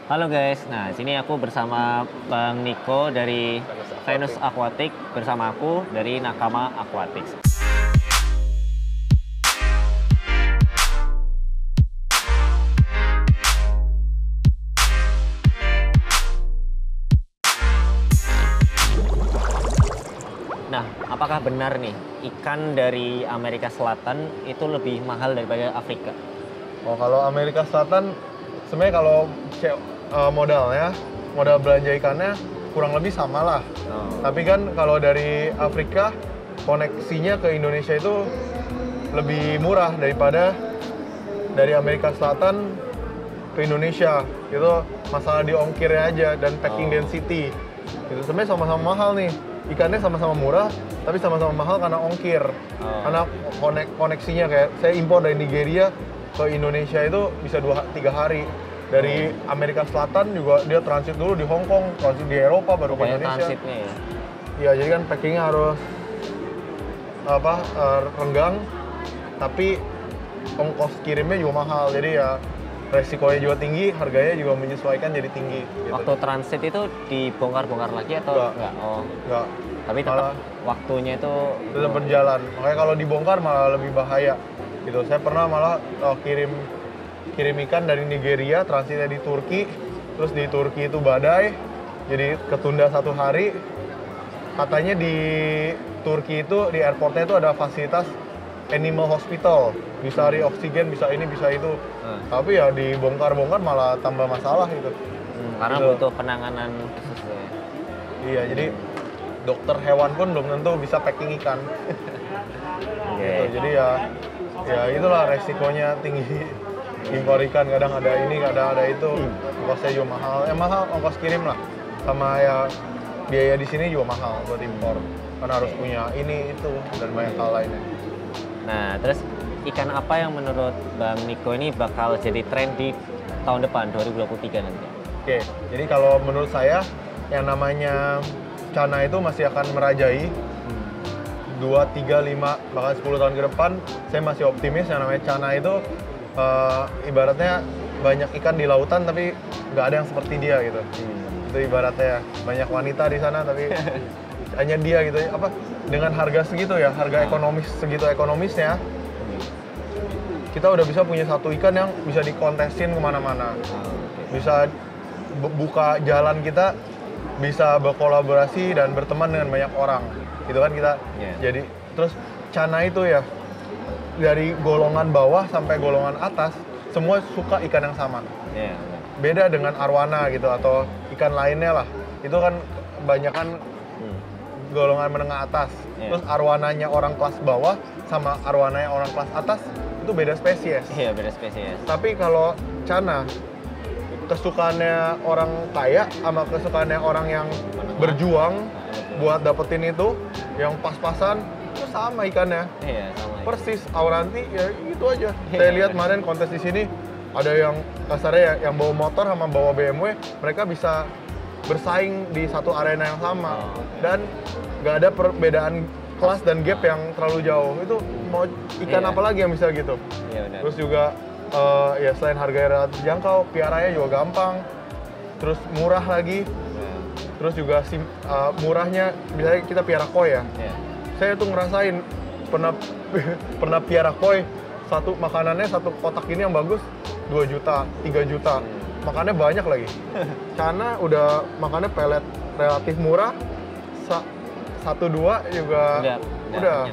Halo guys, nah sini aku bersama Bang Niko dari Venus Aquatic bersama aku dari Nakama Aquatics. Nah, apakah benar nih ikan dari Amerika Selatan itu lebih mahal daripada Afrika? Oh, kalau Amerika Selatan sebenarnya kalau modal belanja ikannya kurang lebih sama lah. Oh. Tapi kan kalau dari Afrika koneksinya ke Indonesia itu lebih murah daripada dari Amerika Selatan ke Indonesia. Itu masalah di ongkirnya aja dan packing density. Itu sebenarnya sama-sama mahal nih. Ikannya sama-sama murah, tapi sama-sama mahal karena ongkir. Karena koneksinya kayak saya impor dari Nigeria ke Indonesia itu bisa 2-3 hari. Dari Amerika Selatan juga dia transit dulu di Hong Kong, transit di Eropa baru ke Indonesia. Transitnya ya? Iya, jadi kan packingnya harus renggang, tapi ongkos kirimnya juga mahal. Jadi ya resikonya juga tinggi, harganya juga menyesuaikan jadi tinggi. Gitu. Waktu transit itu dibongkar-bongkar lagi atau enggak? Oh, enggak. tapi tetap waktunya itu tetap berjalan. Makanya kalau dibongkar malah lebih bahaya. Gitu. Saya pernah malah kirim ikan dari Nigeria, transitnya di Turki, terus di Turki itu badai, jadi ketunda 1 hari. Katanya di Turki itu di airportnya itu ada fasilitas animal hospital, bisa di oksigen, bisa ini, bisa itu. Tapi ya dibongkar-bongkar malah tambah masalah gitu. Karena gitu. butuh penanganan khusus ya. Iya, jadi dokter hewan pun belum tentu bisa packing ikan. Gitu. Jadi ya itulah resikonya tinggi. Impor ikan kadang ada ini, kadang ada itu. Ongkosnya juga mahal. Mahal ongkos kirim lah. Sama ya biaya di sini juga mahal buat impor. Kan harus punya ini, itu, dan banyak hal lainnya. Nah, terus ikan apa yang menurut Bang Niko ini bakal jadi tren di tahun depan, 2023 nanti? Oke, jadi kalau menurut saya yang namanya Cana itu masih akan merajai 2, 3, 5, bahkan 10 tahun ke depan. Saya masih optimis yang namanya Cana itu ibaratnya banyak ikan di lautan tapi nggak ada yang seperti dia gitu. Itu ibaratnya banyak wanita di sana tapi hanya dia gitu. Dengan harga segitu ya, harga segitu ekonomisnya, kita udah bisa punya satu ikan yang bisa dikontesin kemana-mana. Bisa buka jalan kita, bisa berkolaborasi dan berteman dengan banyak orang. Gitu kan kita. Jadi terus Cana itu ya dari golongan bawah sampai golongan atas semua suka ikan yang sama. Beda dengan arwana gitu atau ikan lainnya lah. Itu kan kebanyakan golongan menengah atas. Terus arwananya orang kelas bawah sama arwananya orang kelas atas itu beda spesies. Iya, beda spesies. Tapi kalau Cana, kesukaannya orang kaya sama kesukaannya orang yang berjuang buat dapetin itu, yang pas-pasan, itu sama ikannya. Iya, sama. Persis, Auranti ya gitu aja. Saya lihat kemarin kontes di sini ada yang kasarnya ya, yang bawa motor sama bawa BMW, mereka bisa bersaing di satu arena yang sama. Dan nggak ada perbedaan kelas dan gap yang terlalu jauh. Itu mau ikan apa lagi yang bisa gitu? Iya, benar. Terus juga ya selain harganya relatif jangkau, piaranya juga gampang. Terus murah lagi. Terus juga murahnya, misalnya kita piara koi ya. Saya tuh ngerasain pernah piara koi, makanannya satu kotak ini yang bagus 2 juta, 3 juta. Makannya banyak lagi. Karena udah makannya pelet relatif murah, 1-2 juga udah.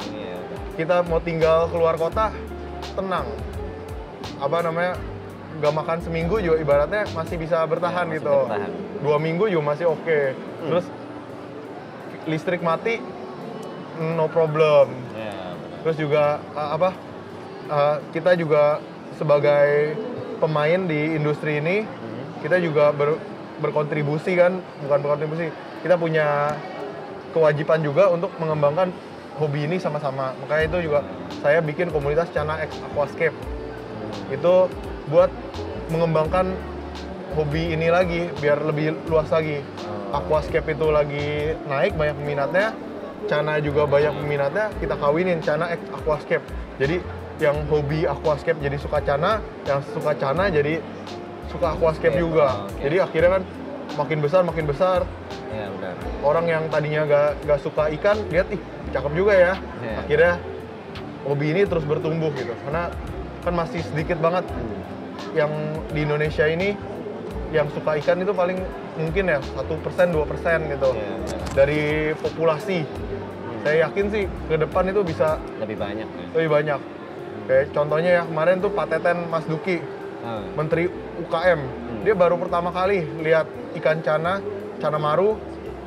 Kita mau tinggal keluar kota, tenang. Gak makan seminggu juga ibaratnya masih bisa bertahan masih gitu. 2 minggu juga masih oke. Terus listrik mati, no problem. Terus juga kita juga sebagai pemain di industri ini, kita juga berkontribusi kan, bukan berkontribusi, kita punya kewajiban juga untuk mengembangkan hobi ini sama-sama. Makanya itu juga saya bikin komunitas Cana X Aquascape. Itu buat mengembangkan hobi ini lagi biar lebih luas lagi. Aquascape itu lagi naik, banyak peminatnya. Cana juga banyak peminatnya, kita kawinin Cana X Aquascape. Jadi yang hobi aquascape jadi suka Cana, yang suka Cana jadi suka aquascape juga. Oke. Jadi akhirnya kan makin besar. Iya benar. Orang yang tadinya gak suka ikan, lihat ih cakep juga ya. Iya. Akhirnya hobi ini terus bertumbuh gitu. Karena kan masih sedikit banget yang di Indonesia ini yang suka ikan itu paling mungkin ya 1%, 2% gitu Iya, benar. dari populasi. Saya yakin sih ke depan itu bisa Lebih banyak ya. lebih banyak. Kayak contohnya ya kemarin tuh Pak Teten Mas Duki, Ah. Menteri UKM, dia baru pertama kali lihat ikan cana maru,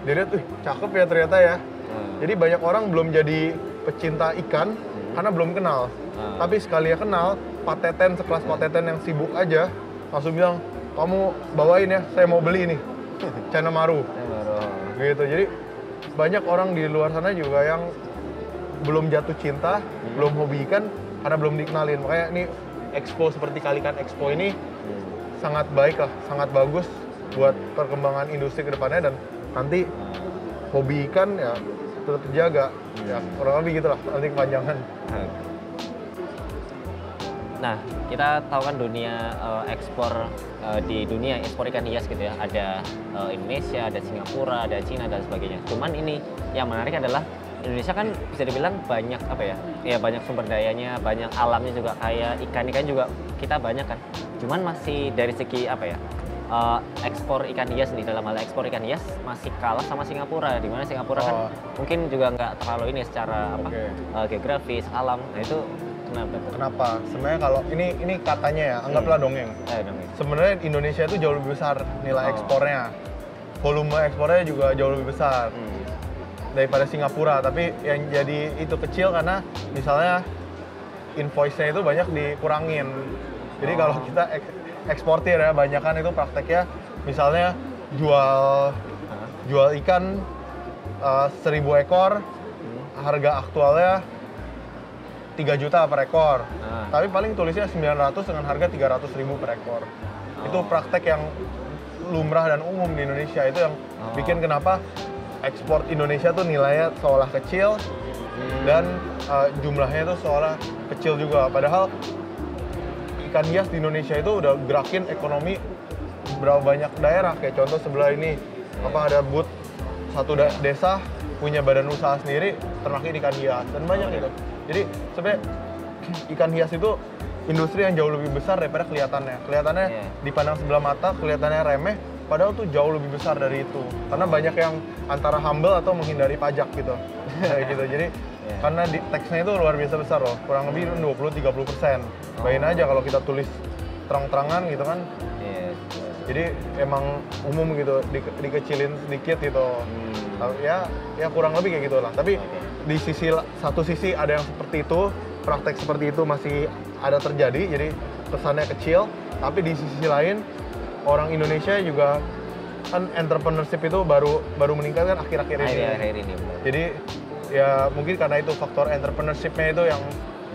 dia lihat, cakep ya ternyata ya. Jadi banyak orang belum jadi pecinta ikan karena belum kenal. Tapi sekali ya kenal, Pak Teten sekelas Pak Teten yang sibuk aja, langsung bilang, kamu bawain ya, saya mau beli nih, cana maru. Gitu, jadi banyak orang di luar sana juga yang belum jatuh cinta, belum hobi ikan karena belum dikenalin. Makanya ini expo seperti Kalikan Expo ini sangat baik lah, sangat bagus buat perkembangan industri ke depannya dan nanti hobi ikan ya tetap terjaga. Ya kurang lebih gitu lah, nanti kepanjangan. Nah, kita tahu kan dunia ekspor di dunia ekspor ikan hias gitu ya. Ada Indonesia, ada Singapura, ada Cina dan sebagainya. Cuman ini yang menarik adalah Indonesia kan bisa dibilang banyak apa ya? Ya banyak sumber dayanya, banyak alamnya juga kayak ikan-ikan juga kita banyak kan. Cuman masih dari segi apa ya? Ekspor ikan hias nih, dalam hal ekspor ikan hias masih kalah sama Singapura, di mana Singapura kan mungkin juga nggak terlalu ini secara apa geografis, alam. Nah itu Kenapa? Sebenarnya kalau ini katanya ya, anggaplah dongeng. Sebenarnya Indonesia itu jauh lebih besar nilai ekspornya, volume ekspornya juga jauh lebih besar daripada Singapura. Tapi yang jadi itu kecil karena misalnya invoice-nya itu banyak dikurangin. Jadi kalau kita eksportir ya, banyak kan itu prakteknya misalnya jual ikan 1.000 ekor, harga aktualnya 3 juta per ekor, tapi paling tulisnya 900 dengan harga 300.000 per ekor. Itu praktek yang lumrah dan umum di Indonesia, itu yang bikin kenapa ekspor Indonesia tuh nilainya seolah kecil dan jumlahnya tuh seolah kecil juga. Padahal ikan hias di Indonesia itu udah gerakin ekonomi berapa banyak daerah. Kayak contoh sebelah ini, ada booth satu desa punya badan usaha sendiri ternakin ikan hias dan banyak gitu. Jadi sebenarnya ikan hias itu industri yang jauh lebih besar daripada kelihatannya. Kelihatannya dipandang sebelah mata, kelihatannya remeh, padahal tuh jauh lebih besar dari itu. Karena banyak yang antara humble atau menghindari pajak gitu. Kayak gitu. Jadi karena di teksnya itu luar biasa besar loh, kurang lebih 20-30%. Bayangin aja kalau kita tulis terang-terangan gitu kan. Jadi emang umum gitu, dikecilin sedikit gitu. Ya kurang lebih kayak gitu lah. Tapi di satu sisi ada yang seperti itu, praktek seperti itu masih ada terjadi, jadi kesannya kecil. Tapi di sisi lain, orang Indonesia juga kan entrepreneurship itu baru meningkat kan akhir-akhir ini. Jadi ya mungkin karena itu faktor entrepreneurship-nya itu yang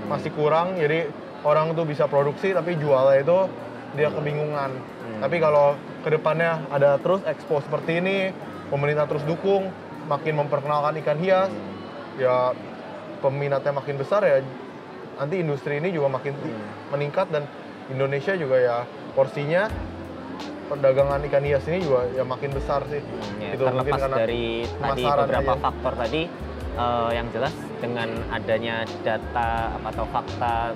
masih kurang, jadi orang tuh bisa produksi tapi jualnya itu dia kebingungan. Tapi kalau kedepannya ada terus expo seperti ini, pemerintah terus dukung, makin memperkenalkan ikan hias, ya peminatnya makin besar ya, nanti industri ini juga makin meningkat dan Indonesia juga ya porsinya perdagangan ikan hias ini juga ya makin besar sih. Itu terlepas dari tadi beberapa faktor tadi, yang jelas dengan adanya data atau fakta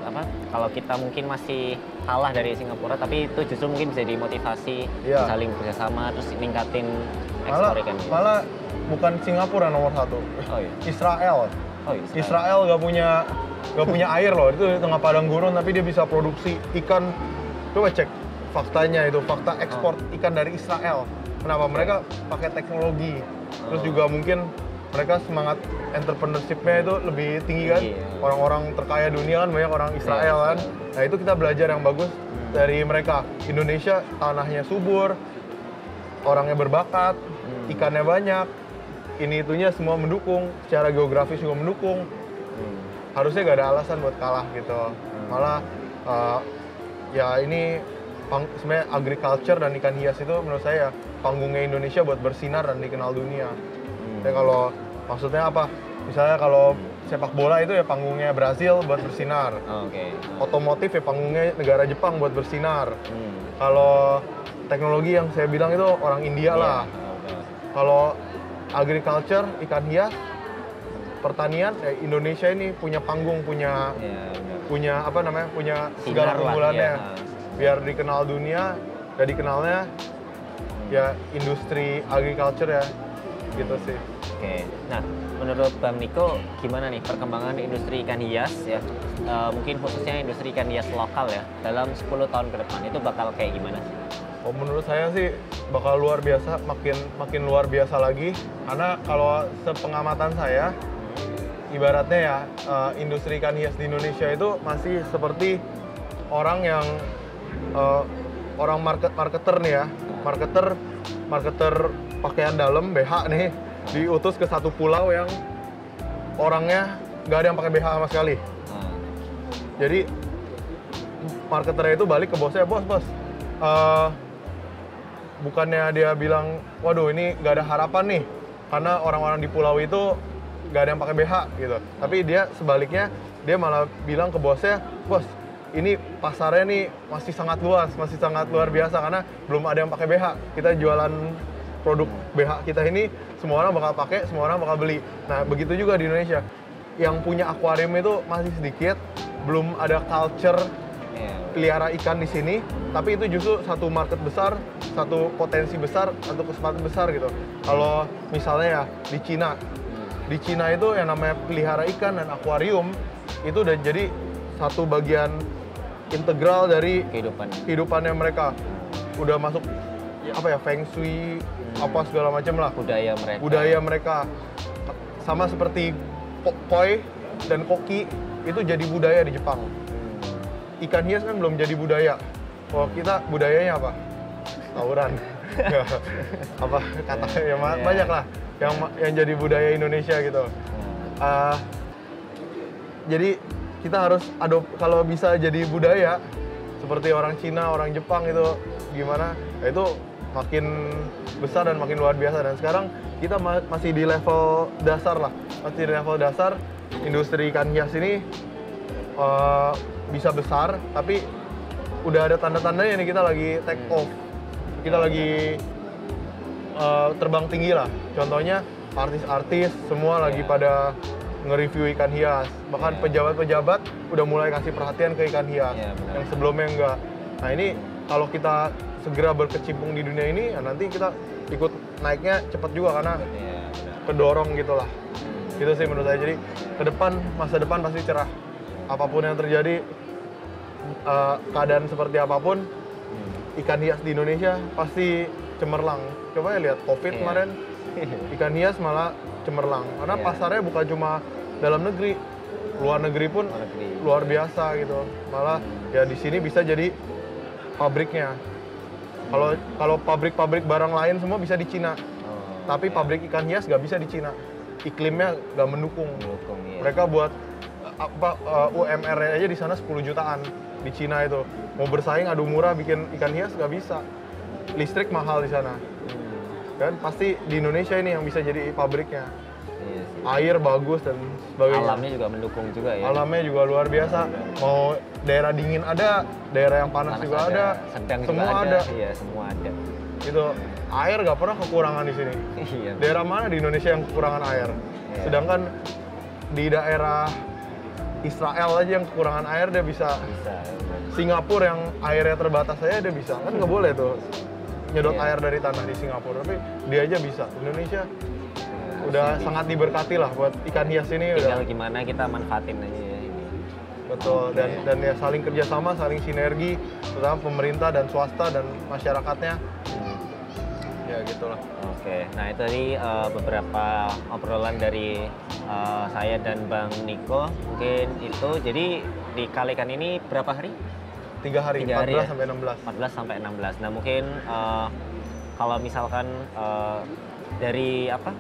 kalau kita mungkin masih kalah dari Singapura, tapi itu justru mungkin bisa dimotivasi saling bekerjasama terus ningkatin ekspor ikan. Malah bukan Singapura nomor satu, Israel. Israel gak punya air loh, itu di tengah padang gurun tapi dia bisa produksi ikan. Coba cek faktanya itu, fakta ekspor ikan dari Israel. Kenapa? Mereka pakai teknologi, terus juga mungkin mereka semangat entrepreneurship-nya itu lebih tinggi kan. Orang-orang terkaya dunia kan banyak orang Israel kan. Nah itu kita belajar yang bagus dari mereka. Indonesia tanahnya subur, orangnya berbakat, ikannya banyak, ini itunya semua mendukung, secara geografis juga mendukung. Harusnya gak ada alasan buat kalah gitu. Malah ya ini sebenarnya agriculture dan ikan hias itu menurut saya panggungnya Indonesia buat bersinar dan dikenal dunia. Ya kalau maksudnya apa? Misalnya kalau sepak bola itu ya panggungnya Brazil buat bersinar. Oke. Otomotif ya panggungnya negara Jepang buat bersinar. Hmm. Kalau teknologi yang saya bilang itu orang India lah. Oke. Kalau agriculture, ikan hias, pertanian, ya Indonesia ini punya panggung, punya Iya, benar. punya apa namanya, punya segala Sinar lah, keunggulannya. ya. Biar dikenal dunia, dan dikenalnya ya industri agriculture ya, gitu sih. Oke. Nah, menurut Bang Niko gimana nih perkembangan industri ikan hias ya? Mungkin khususnya industri ikan hias lokal ya dalam 10 tahun ke depan itu bakal kayak gimana sih? Oh, menurut saya sih bakal luar biasa, makin luar biasa lagi. Karena kalau sepengamatan saya, ibaratnya ya industri ikan hias di Indonesia itu masih seperti orang yang orang marketer nih ya, marketer pakaian dalam BH nih diutus ke satu pulau yang orangnya nggak ada yang pakai BH sama sekali. Jadi marketernya itu balik ke bosnya, bos, bukannya dia bilang, waduh ini nggak ada harapan nih, karena orang-orang di pulau itu nggak ada yang pakai BH gitu. Tapi dia sebaliknya, dia malah bilang ke bosnya, bos, ini pasarnya nih masih sangat luas, masih sangat luar biasa karena belum ada yang pakai BH. Kita jualan produk BH kita ini, semua orang bakal pakai, semua orang bakal beli. Nah, begitu juga di Indonesia. Yang punya akuarium itu masih sedikit, belum ada culture pelihara ikan di sini, tapi itu justru satu market besar, satu potensi besar, satu kesempatan besar gitu. Kalau misalnya ya di Cina itu yang namanya pelihara ikan dan akuarium itu udah jadi satu bagian integral dari kehidupannya mereka. Udah masuk apa ya, feng shui, apa segala macam lah. Budaya mereka. Sama seperti koi dan koki itu jadi budaya di Jepang. Ikan hias kan belum jadi budaya. Kalau kita budayanya apa? Tawuran. Apa katanya ya, banyak lah yang jadi budaya Indonesia gitu. Jadi kita harus kalau bisa jadi budaya seperti orang Cina, orang Jepang itu gimana? Ya itu makin besar dan makin luar biasa. Dan sekarang kita masih di level dasar lah, masih di level dasar. Industri ikan hias ini bisa besar, tapi udah ada tanda-tandanya nih kita lagi take off, kita lagi terbang tinggi lah. Contohnya artis-artis semua lagi pada nge-review ikan hias, bahkan pejabat-pejabat udah mulai kasih perhatian ke ikan hias yang sebelumnya enggak. Nah ini kalau kita segera berkecimpung di dunia ini, ya nanti kita ikut naiknya cepat juga karena kedorong gitulah. Gitu sih menurut saya. Jadi ke depan, masa depan pasti cerah. Apapun yang terjadi, keadaan seperti apapun, ikan hias di Indonesia pasti cemerlang. Coba ya lihat COVID kemarin, ikan hias malah cemerlang. Karena pasarnya bukan cuma dalam negeri, luar negeri pun luar biasa gitu. Malah ya di sini bisa jadi pabriknya. Kalau pabrik-pabrik barang lain semua bisa di Cina, tapi pabrik ikan hias nggak bisa di Cina. Iklimnya nggak mendukung. Mereka buat UMR aja di sana 10 jutaan di Cina itu. Mau bersaing adu murah bikin ikan hias nggak bisa. Listrik mahal di sana. Dan pasti di Indonesia ini yang bisa jadi pabriknya. Air bagus dan sebagainya. Alamnya juga mendukung juga ya. Alamnya juga luar biasa. Mau daerah dingin ada, daerah yang panas juga ada, sedang semua juga ada. Iya, semua ada. Itu air nggak pernah kekurangan di sini. Daerah mana di Indonesia yang kekurangan air? Sedangkan di daerah Israel aja yang kekurangan air dia bisa. Singapura yang airnya terbatas aja dia bisa. Kan nggak boleh tuh nyedot air dari tanah di Singapura, tapi dia aja bisa. Indonesia udah sangat diberkati lah buat ikan hias ini. Tinggal gimana kita manfaatin aja ya ini. Betul, dan ya saling kerjasama, saling sinergi, terutama pemerintah dan swasta dan masyarakatnya. Ya gitulah. Oke, nah itu tadi beberapa obrolan dari saya dan Bang Niko. Mungkin itu, jadi dikalikan ini berapa hari? 3 hari, 14 ya? sampai 16. 14 sampai 16. Nah mungkin kalau misalkan dari apa?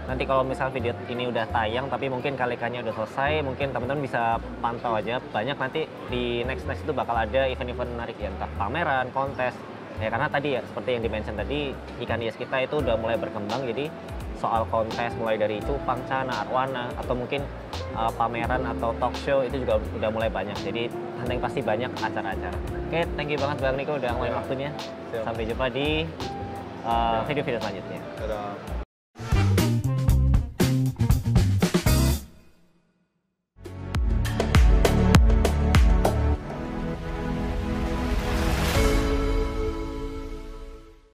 Nanti kalau misal video ini udah tayang tapi mungkin kalikannya udah selesai, mungkin teman-teman bisa pantau aja. Banyak nanti di next itu bakal ada event-event menarik ya, entah pameran, kontes. Ya karena tadi ya seperti yang di-mention tadi, ikan hias kita itu udah mulai berkembang, jadi soal kontes mulai dari cupang, cana, arwana, atau mungkin pameran atau talk show itu juga udah mulai banyak. Jadi Hunting pasti banyak acara-acara. Oke, thank you banget Bang Niko udah ngomongin waktunya. Siap. Sampai jumpa di video-video selanjutnya. Dadah.